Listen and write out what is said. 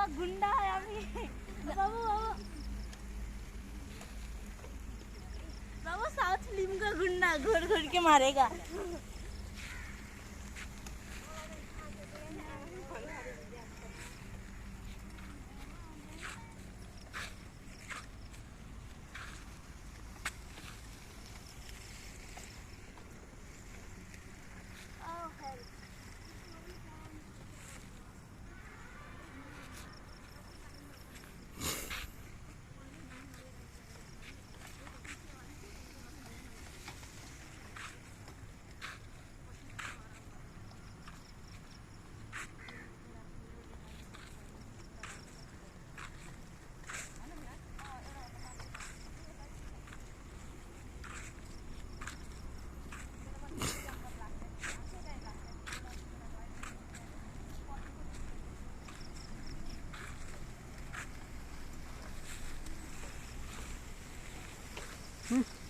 बाबा गुंडा है आम्ही बाबू बाबू बाबू साउथ फिल्म का गुंडा घूर घूर के मारेगा Hmm.